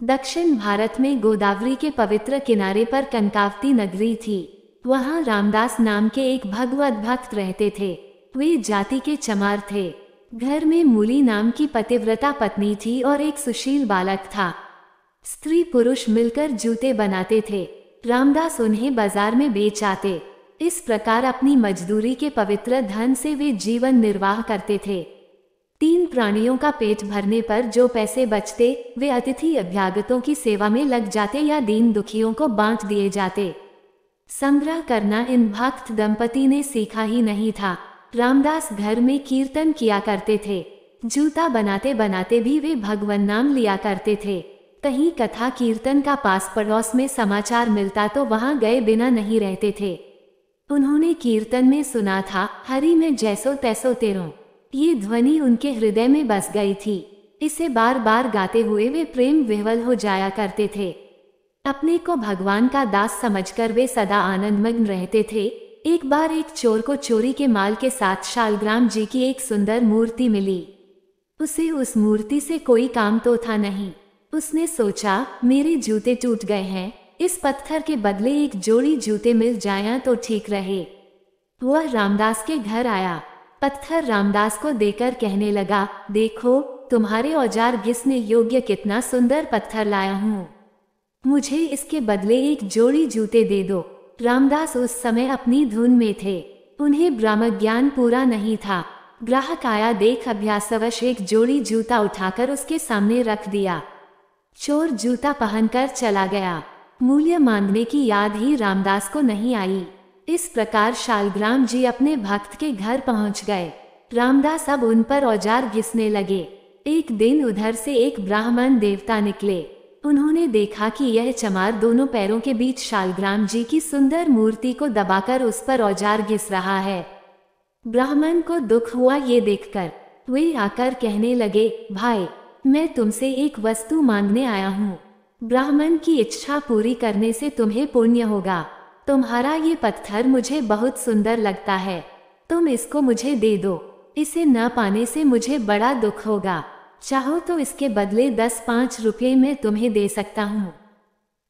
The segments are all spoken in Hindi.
दक्षिण भारत में गोदावरी के पवित्र किनारे पर कनकावती नगरी थी। वहां रामदास नाम के एक भगवत भक्त रहते थे। वे जाति के चमार थे। घर में मूली नाम की पतिव्रता पत्नी थी और एक सुशील बालक था। स्त्री पुरुष मिलकर जूते बनाते थे। रामदास उन्हें बाजार में बेच आते। इस प्रकार अपनी मजदूरी के पवित्र धन से वे जीवन निर्वाह करते थे। 3 प्राणियों का पेट भरने पर जो पैसे बचते वे अतिथि अभ्यागतों की सेवा में लग जाते या दीन दुखियों को बांट दिए जाते। संग्रह करना इन भक्त दंपति ने सीखा ही नहीं था। रामदास घर में कीर्तन किया करते थे। जूता बनाते बनाते भी वे भगवान नाम लिया करते थे। कहीं कथा कीर्तन का पास पड़ोस में समाचार मिलता तो वहां गए बिना नहीं रहते थे। उन्होंने कीर्तन में सुना था, हरि में जैसो तैसो तेरो। ये ध्वनि उनके हृदय में बस गई थी। इसे बार बार गाते हुए वे प्रेम विह्वल हो जाया करते थे। अपने को भगवान का दास समझकर वे सदा आनंदमग्न रहते थे। एक बार एक चोर को चोरी के माल के साथ शालग्राम जी की एक सुंदर मूर्ति मिली। उसे उस मूर्ति से कोई काम तो था नहीं। उसने सोचा, मेरे जूते टूट गए हैं, इस पत्थर के बदले एक जोड़ी जूते मिल जाएं तो ठीक रहे। वह रामदास के घर आया। पत्थर रामदास को देकर कहने लगा, देखो तुम्हारे औजार घिसने योग्य कितना सुंदर पत्थर लाया हूँ। मुझे इसके बदले एक जोड़ी जूते दे दो। रामदास उस समय अपनी धुन में थे। उन्हें ब्रह्म ज्ञान पूरा नहीं था। ग्राहक आया, देख अभ्यासवश एक जोड़ी जूता उठाकर उसके सामने रख दिया। चोर जूता पहनकर चला गया। मूल्य मांगने की याद ही रामदास को नहीं आई। इस प्रकार शालग्राम जी अपने भक्त के घर पहुंच गए। रामदास अब उन पर औजार घिसने लगे। एक दिन उधर से एक ब्राह्मण देवता निकले। उन्होंने देखा कि यह चमार दोनों पैरों के बीच शालग्राम जी की सुंदर मूर्ति को दबाकर उस पर औजार घिस रहा है। ब्राह्मण को दुख हुआ ये देखकर। वे आकर कहने लगे, भाई मैं तुमसे एक वस्तु मांगने आया हूँ। ब्राह्मण की इच्छा पूरी करने से तुम्हें पुण्य होगा। तुम्हारा ये पत्थर मुझे बहुत सुंदर लगता है, तुम इसको मुझे दे दो। इसे न पाने से मुझे बड़ा दुख होगा। चाहो तो इसके बदले 10-5 रुपये में तुम्हें दे सकता हूँ।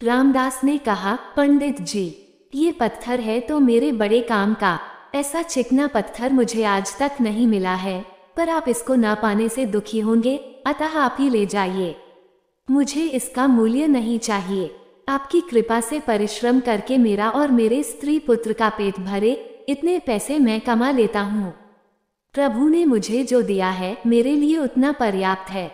रामदास ने कहा, पंडित जी ये पत्थर है तो मेरे बड़े काम का। ऐसा चिकना पत्थर मुझे आज तक नहीं मिला है, पर आप इसको न पाने से दुखी होंगे, अतः आप ही ले जाइए। मुझे इसका मूल्य नहीं चाहिए। आपकी कृपा से परिश्रम करके मेरा और मेरे स्त्री पुत्र का पेट भरे, इतने पैसे मैं कमा लेता हूँ। प्रभु ने मुझे जो दिया है मेरे लिए उतना पर्याप्त है।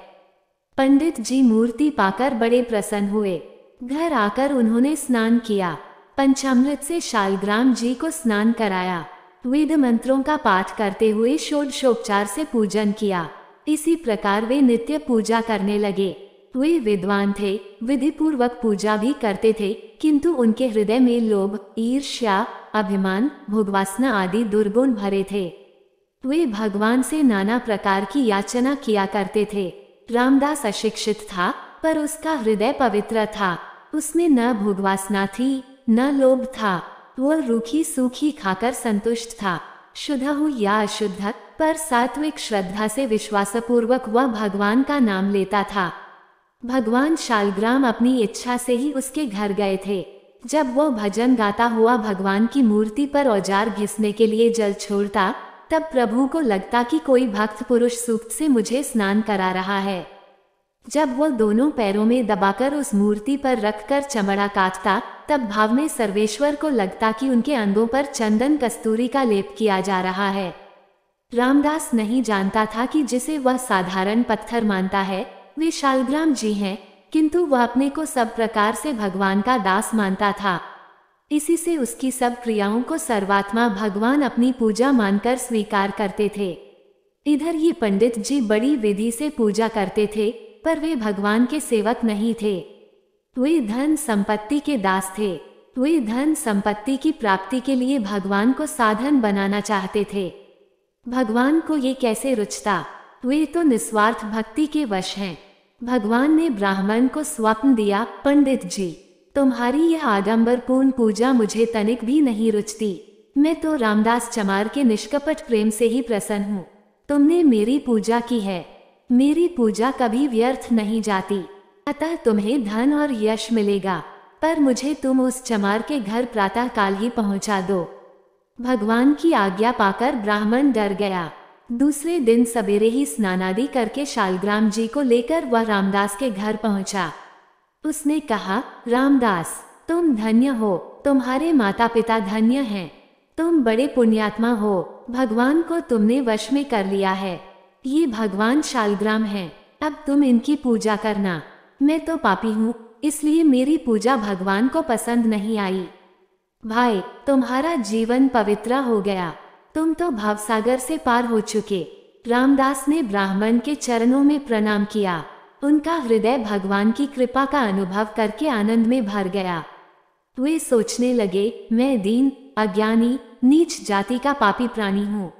पंडित जी मूर्ति पाकर बड़े प्रसन्न हुए। घर आकर उन्होंने स्नान किया। पंचामृत से शालग्राम जी को स्नान कराया। वेद मंत्रों का पाठ करते हुए षोडशोपचार से पूजन किया। इसी प्रकार वे नित्य पूजा करने लगे। वे विद्वान थे, विधि पूर्वक पूजा भी करते थे, किंतु उनके हृदय में लोभ, ईर्ष्या, अभिमान, भोगवासना आदि दुर्गुण भरे थे। वे भगवान से नाना प्रकार की याचना किया करते थे। रामदास अशिक्षित था, पर उसका हृदय पवित्र था। उसमें न भोगवासना थी, न लोभ था। वह रूखी सूखी खाकर संतुष्ट था। शुद्ध हो या अशुद्ध, पर सात्विक श्रद्धा से विश्वासपूर्वक वह भगवान का नाम लेता था। भगवान शालग्राम अपनी इच्छा से ही उसके घर गए थे। जब वो भजन गाता हुआ भगवान की मूर्ति पर औजार घिसने के लिए जल छोड़ता, तब प्रभु को लगता कि कोई भक्त पुरुष सूक्त से मुझे स्नान करा रहा है। जब वो दोनों पैरों में दबाकर उस मूर्ति पर रखकर चमड़ा काटता, तब भाव में सर्वेश्वर को लगता कि उनके अंगों पर चंदन कस्तूरी का लेप किया जा रहा है। रामदास नहीं जानता था कि जिसे वह साधारण पत्थर मानता है वे शालग्राम जी हैं, किंतु वह अपने को सब प्रकार से भगवान का दास मानता था। इसी से उसकी सब क्रियाओं को सर्वात्मा भगवान अपनी पूजा मानकर स्वीकार करते थे। इधर ये पंडित जी बड़ी विधि से पूजा करते थे, पर वे भगवान के सेवक नहीं थे। वे धन संपत्ति के दास थे। वे धन संपत्ति की प्राप्ति के लिए भगवान को साधन बनाना चाहते थे। भगवान को ये कैसे रुचता? वे तो निस्वार्थ भक्ति के वश हैं। भगवान ने ब्राह्मण को स्वप्न दिया, पंडित जी तुम्हारी यह आडंबरपूर्ण पूजा मुझे तनिक भी नहीं रुचती। मैं तो रामदास चमार के निष्कपट प्रेम से ही प्रसन्न हूँ। तुमने मेरी पूजा की है, मेरी पूजा कभी व्यर्थ नहीं जाती। अतः तुम्हें धन और यश मिलेगा, पर मुझे तुम उस चमार के घर प्रातः काल ही पहुंचा दो। भगवान की आज्ञा पाकर ब्राह्मण डर गया। दूसरे दिन सवेरे ही स्नानादि करके शालग्राम जी को लेकर वह रामदास के घर पहुंचा। उसने कहा, रामदास, तुम धन्य हो, तुम्हारे माता पिता धन्य हैं, तुम बड़े पुण्यात्मा हो, भगवान को तुमने वश में कर लिया है। ये भगवान शालग्राम हैं, अब तुम इनकी पूजा करना। मैं तो पापी हूँ, इसलिए मेरी पूजा भगवान को पसंद नहीं आई। भाई, तुम्हारा जीवन पवित्र हो गया, तुम तो भवसागर से पार हो चुके। रामदास ने ब्राह्मण के चरणों में प्रणाम किया। उनका हृदय भगवान की कृपा का अनुभव करके आनंद में भर गया। वे सोचने लगे, मैं दीन, अज्ञानी, नीच जाति का पापी प्राणी हूँ।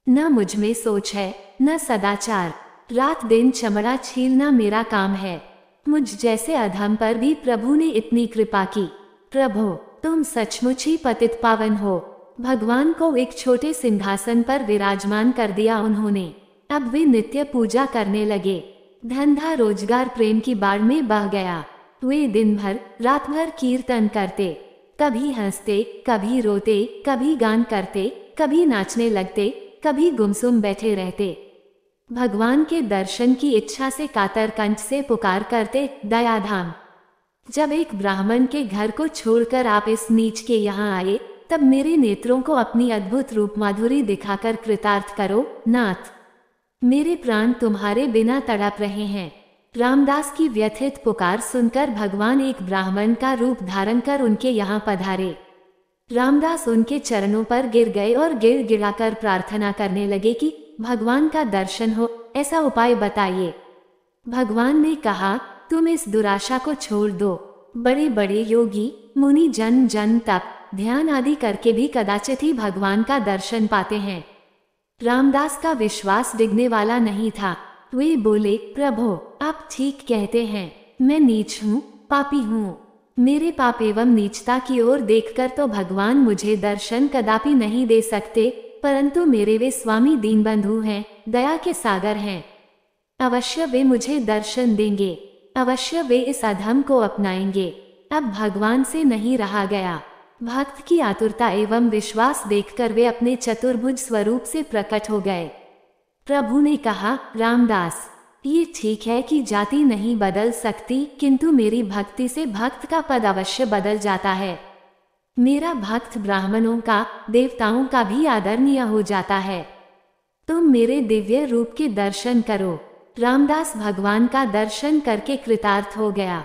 न मुझ में सोच है, न सदाचार, रात दिन चमड़ा छीलना मेरा काम है। मुझ जैसे अधम पर भी प्रभु ने इतनी कृपा की। प्रभु, तुम सचमुच ही पतित पावन हो। भगवान को एक छोटे सिंहासन पर विराजमान कर दिया उन्होंने। अब वे नित्य पूजा करने लगे। धंधा रोजगार प्रेम की बाढ़ में बह गया। वे दिन भर रात भर कीर्तन करते, कभी हंसते, कभी रोते, कभी गान करते, कभी नाचने लगते, कभी गुमसुम बैठे रहते। भगवान के दर्शन की इच्छा से कातर कंठ से पुकार करते, दयाधाम। जब एक ब्राह्मण के घर को छोड़कर आप इस नीच के यहाँ आए, तब मेरे नेत्रों को अपनी अद्भुत रूप माधुरी दिखाकर कृतार्थ करो, नाथ। मेरे प्राण तुम्हारे बिना तड़प रहे हैं। रामदास की व्यथित पुकार सुनकर भगवान एक ब्राह्मण का रूप धारण कर उनके यहाँ पधारे। रामदास उनके चरणों पर गिर गए और गिर गिराकर प्रार्थना करने लगे कि भगवान का दर्शन हो, ऐसा उपाय बताइए। भगवान ने कहा, तुम इस दुराशा को छोड़ दो। बड़े बड़े योगी, मुनि जन जन तप, ध्यान आदि करके भी कदाचित ही भगवान का दर्शन पाते हैं। रामदास का विश्वास डिगने वाला नहीं था। वे बोले, प्रभु, आप ठीक कहते हैं, मैं नीच हूँ, पापी हूँ। मेरे पाप एवं नीचता की ओर देखकर तो भगवान मुझे दर्शन कदापि नहीं दे सकते, परंतु मेरे वे स्वामी दीनबंधु हैं, दया के सागर हैं। अवश्य वे मुझे दर्शन देंगे, अवश्य वे इस अधम को अपनाएंगे। अब भगवान से नहीं रहा गया। भक्त की आतुरता एवं विश्वास देखकर वे अपने चतुर्भुज स्वरूप से प्रकट हो गए। प्रभु ने कहा, रामदास, ये ठीक है कि जाति नहीं बदल सकती, किंतु मेरी भक्ति से भक्त का पद अवश्य बदल जाता है। मेरा भक्त ब्राह्मणों का, देवताओं का भी आदरणीय हो जाता है। तुम मेरे दिव्य रूप के दर्शन करो। रामदास भगवान का दर्शन करके कृतार्थ हो गया।